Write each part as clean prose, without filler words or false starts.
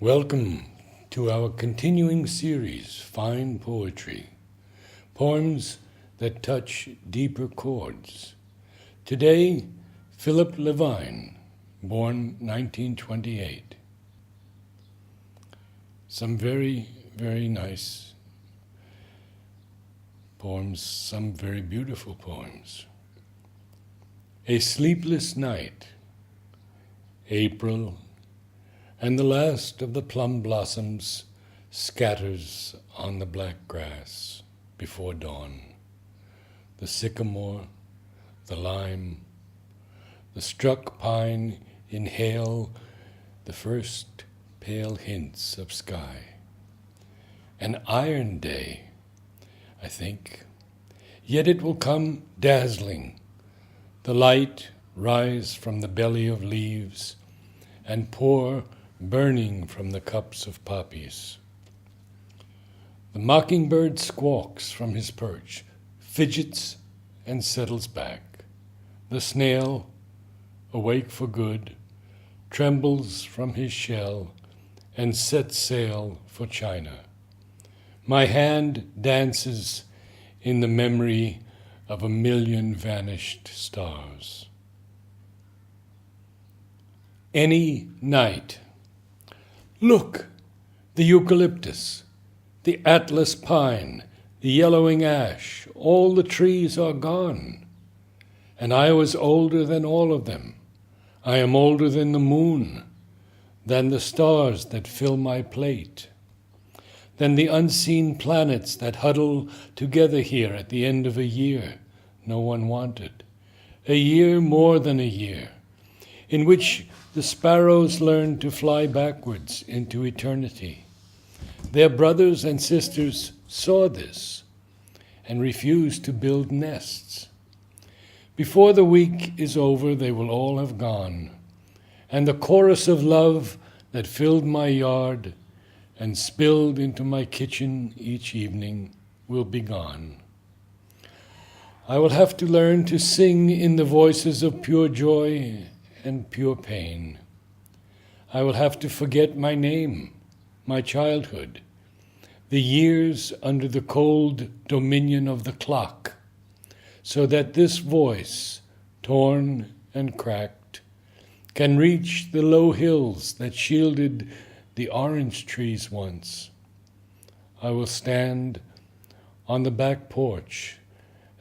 Welcome to our continuing series, Fine Poetry, poems that touch deeper chords. Today, Philip Levine, born 1928. Some very, very nice poems, some very beautiful poems. A sleepless night, April, and the last of the plum blossoms scatters on the black grass before dawn. The sycamore, the lime, the struck pine inhale the first pale hints of sky. An iron day, I think, yet it will come dazzling. The light rise from the belly of leaves and pour burning from the cups of poppies. The mockingbird squawks from his perch, fidgets and settles back. The snail, awake for good, trembles from his shell and sets sail for China. My hand dances in the memory of 1,000,000 vanished stars. Any night. Look, the eucalyptus, the atlas pine, the yellowing ash, all the trees are gone. And I was older than all of them. I am older than the moon, than the stars that fill my plate, than the unseen planets that huddle together here at the end of a year no one wanted, a year more than a year, in which the sparrows learned to fly backwards into eternity. Their brothers and sisters saw this and refused to build nests. Before the week is over, they will all have gone, and the chorus of love that filled my yard and spilled into my kitchen each evening will be gone. I will have to learn to sing in the voices of pure joy and pure pain. I will have to forget my name, my childhood, the years under the cold dominion of the clock, so that this voice, torn and cracked, can reach the low hills that shielded the orange trees once. I will stand on the back porch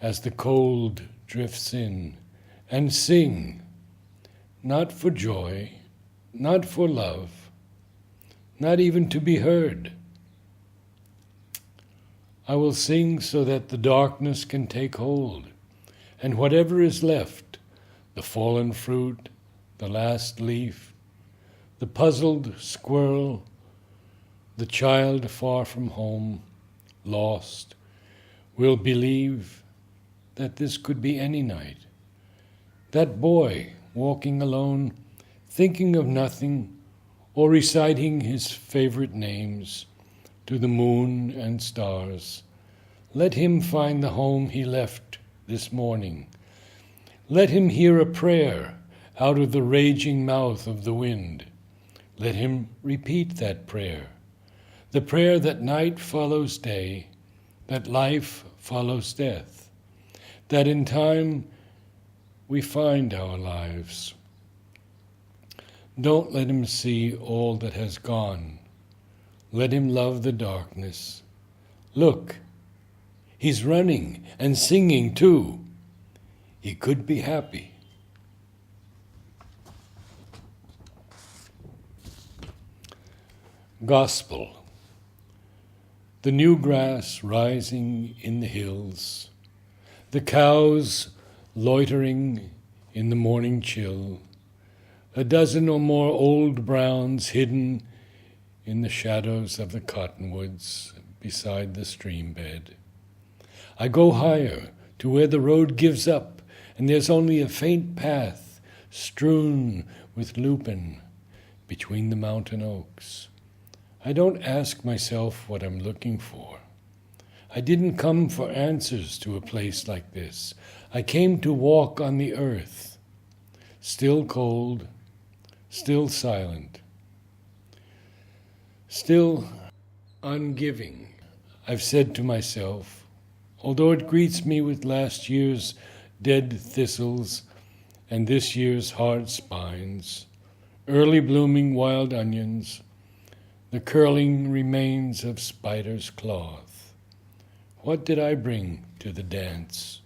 as the cold drifts in and sing, not for joy, not for love, not even to be heard. I will sing so that the darkness can take hold, and whatever is left, the fallen fruit, the last leaf, the puzzled squirrel, the child far from home, lost, will believe that this could be any night. That boy walking alone, thinking of nothing, or reciting his favorite names to the moon and stars. Let him find the home he left this morning. Let him hear a prayer out of the raging mouth of the wind. Let him repeat that prayer, the prayer that night follows day, that life follows death, that in time we find our lives. Don't let him see all that has gone. Let him love the darkness. Look, he's running and singing too. He could be happy. Gospel. The new grass rising in the hills, the cows loitering in the morning chill, a dozen or more old browns hidden in the shadows of the cottonwoods beside the stream bed. I go higher to where the road gives up, and there's only a faint path strewn with lupin between the mountain oaks. I don't ask myself what I'm looking for. I didn't come for answers to a place like this. I came to walk on the earth, still cold, still silent. Still ungiving, I've said to myself, although it greets me with last year's dead thistles and this year's hard spines, early blooming wild onions, the curling remains of spider's cloth. What did I bring to the dance?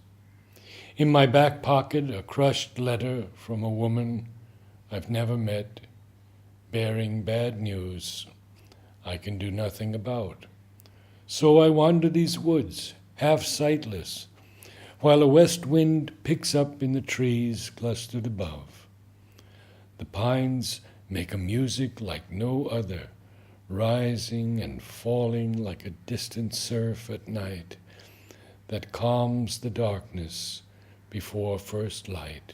In my back pocket, a crushed letter from a woman I've never met, bearing bad news I can do nothing about. So I wander these woods, half sightless, while a west wind picks up in the trees clustered above. The pines make a music like no other, rising and falling like a distant surf at night that calms the darkness before first light.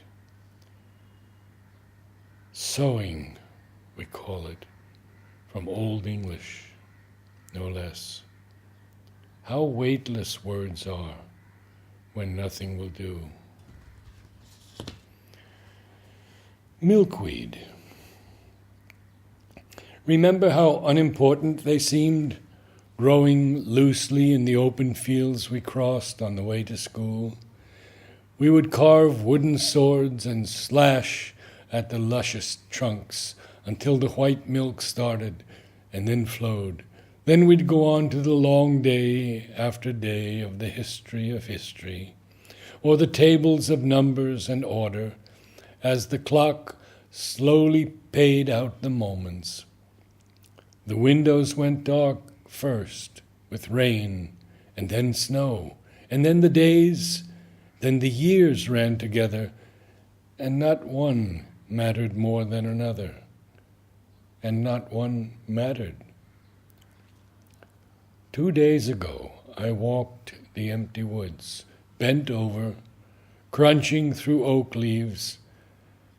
Sowing, we call it, from Old English, no less. How weightless words are when nothing will do. Milkweed. Remember how unimportant they seemed, growing loosely in the open fields we crossed on the way to school? We would carve wooden swords and slash at the luscious trunks until the white milk started and then flowed. Then we'd go on to the long day after day of the history of history, or the tables of numbers and order, as the clock slowly paid out the moments. The windows went dark first with rain, and then snow, and then the days, then the years ran together, and not one mattered more than another, and not one mattered. 2 days ago, I walked the empty woods, bent over, crunching through oak leaves,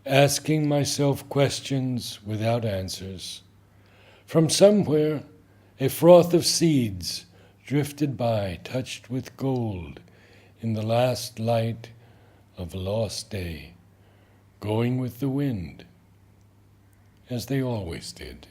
asking myself questions without answers. From somewhere, a froth of seeds drifted by, touched with gold in the last light of a lost day, going with the wind, as they always did.